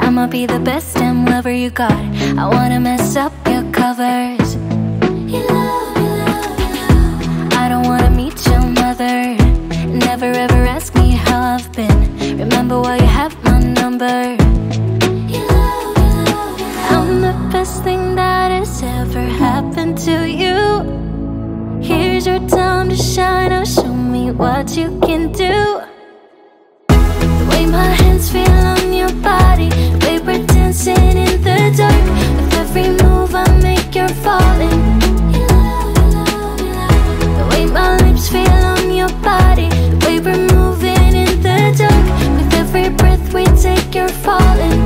I'ma be the best damn lover you got. I wanna mess up your covers. I don't wanna meet your mother. Never ever ask me how I've been. Remember why you have my number. I'm the best thing that has ever happened to you. Here's your time to shine. Now show me what you can do. The way my hands feel on your body, the way we're dancing in the dark. With every move I make, you're falling. The way my lips feel on your body, the way we're moving in the dark. With every breath we take, you're falling.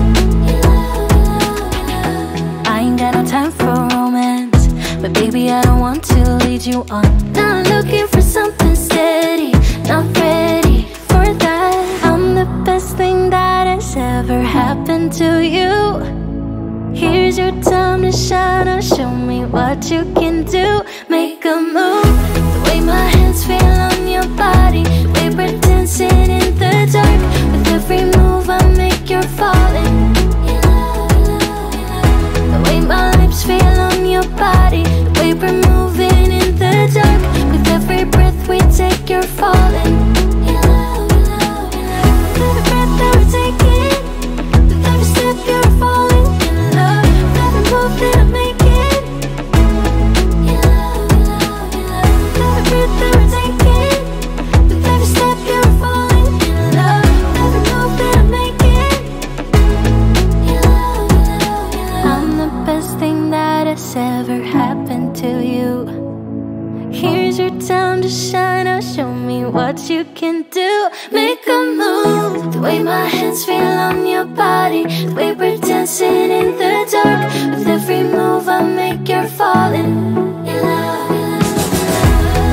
I ain't got no time for romance, but baby I don't want to lead you on. Not looking for something steady, not ready for that. I'm the best thing that has ever happened to you. Here's your time to shine. Now show me what you can do. Make a move. The way my hands feel on your body, the way we're dancing in the dark. With every move I make, you're falling. The way my lips feel on your body, the way we're moving in the dark. With every breath we take, you're falling. With every breath that we're taking, with every step you're falling in love. With every move that I'm making, with every breath that we're taking, with every step you're falling in love. With every move that I'm making, I'm the best thing that has ever happened to you. Here's your time to shine. Now show me what you can do. Make a move. The way my hands feel on your body, the way we're dancing in the dark. With every move I make, you're falling. The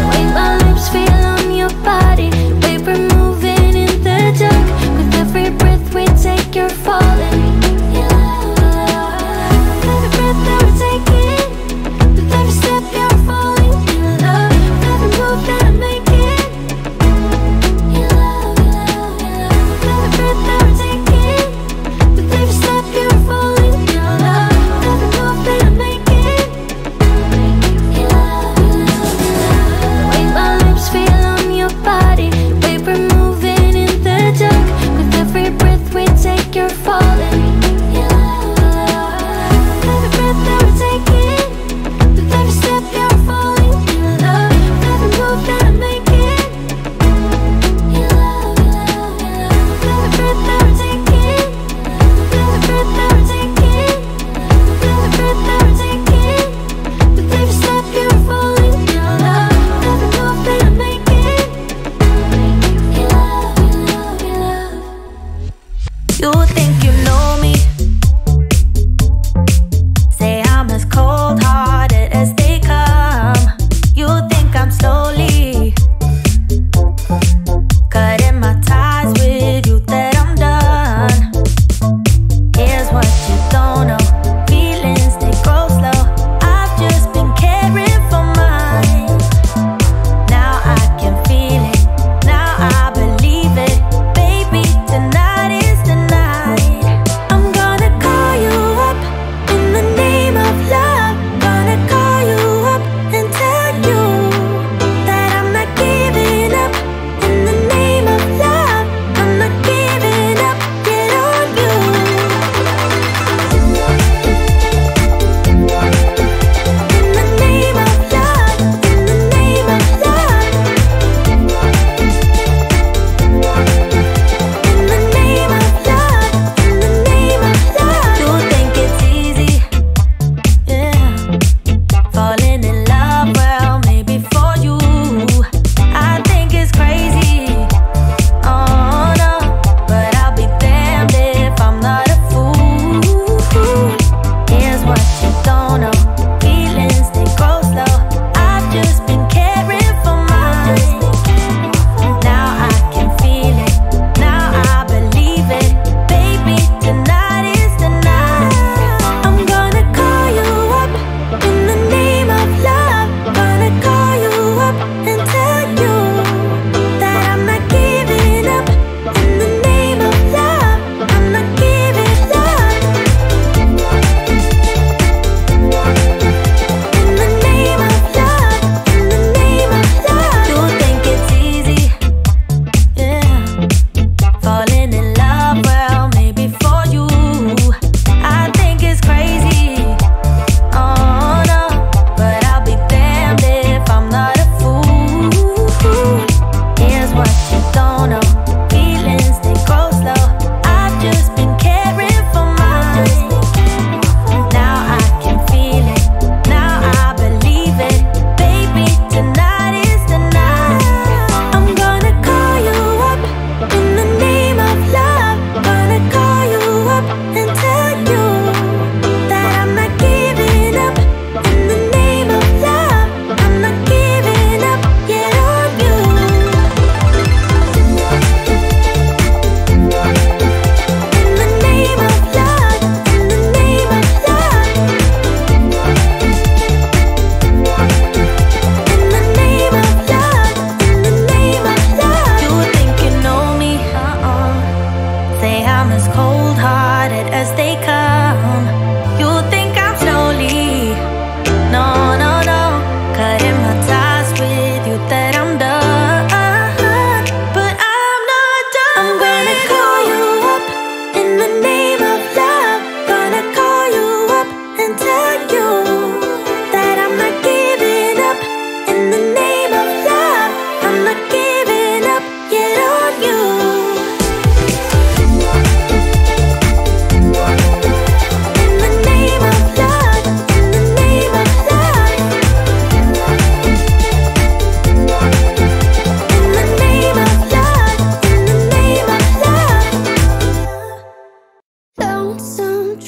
way my lips feel on your body, the way we're moving in the dark. With every breath we take, you're falling. With every breath that we're taking, with every step you're falling in love. With every move that I'm making, with every breath that we're taking, with every step you're falling in love. With every move that I'm making, the way my lips feel on your body, the way we're moving in the dark. With every breath we take, you're falling. With every breath that we're taking, with every step you're falling in love. With every move that I'm making, with every breath that we're taking, with every breath that we're taking, with every breath that we're taking, with every step you're falling in love. With every move that I'm making, You think you know me? Say I'm as cold-hearted as they come. You think I'm slowly cutting my ties with you, that I'm done. Here's what you don't know. Feelings, they grow slow. I've just been caring for mine. Now I can feel it. Now I believe it. Baby, tonight is the night.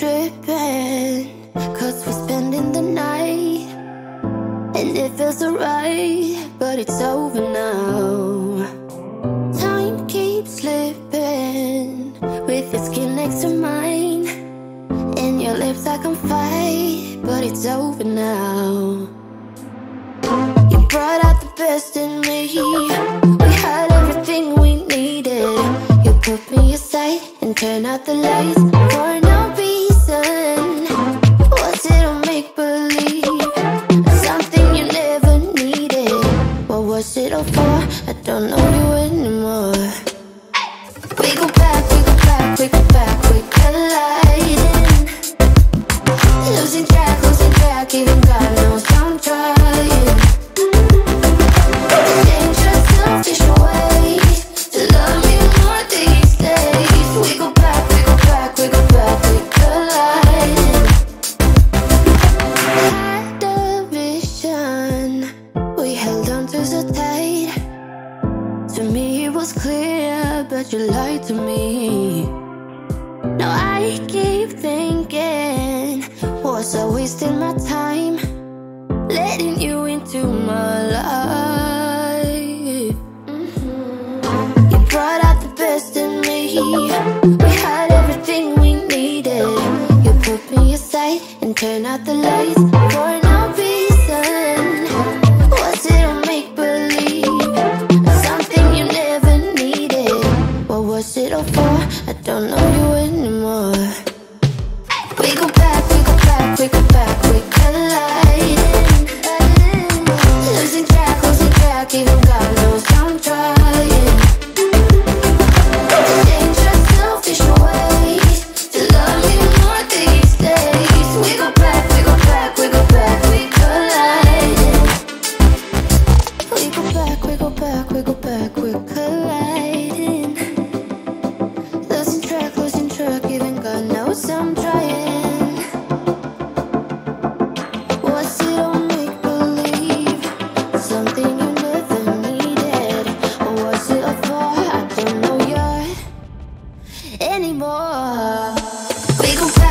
tripping, 'cause we're spending the night, and it feels alright, but it's over now. Time keeps slipping, with your skin next to mine, and your lips I can fight, but it's over now. You brought out the best in me, we had everything we needed. You put me aside and turn out the lights for no reason. Was it a make-believe, something you never needed? What was it all for? I don't know you anymore. We go back, we go back, we go back, we colliding. Losing track, even God knows I'm trying. Dangerous, selfish ways to love me more these days. We go back, we go back, we go back, we colliding. Had a vision, we held on to so tight. To me it was clear, but you lied to me. Now I keep thinking, was I wasting my time letting you into my life? You brought out the best in me, we had everything we needed. You put me aside and turn out the lights for no reason. Was it a make-believe, something you never needed? What was it all for? I don't know you anymore. We go back, we go back, we go back, we colliding. Losing track, even God knows I'm trying. Dangerous, selfish ways to love me more these days. We go back, we go back, we go back, we colliding. We go back, we go back, we go back, we colliding. Losing track, even God knows I'm trying. Was it all make-believe, something you never needed? Or was it all for, I don't know yet anymore. We go back.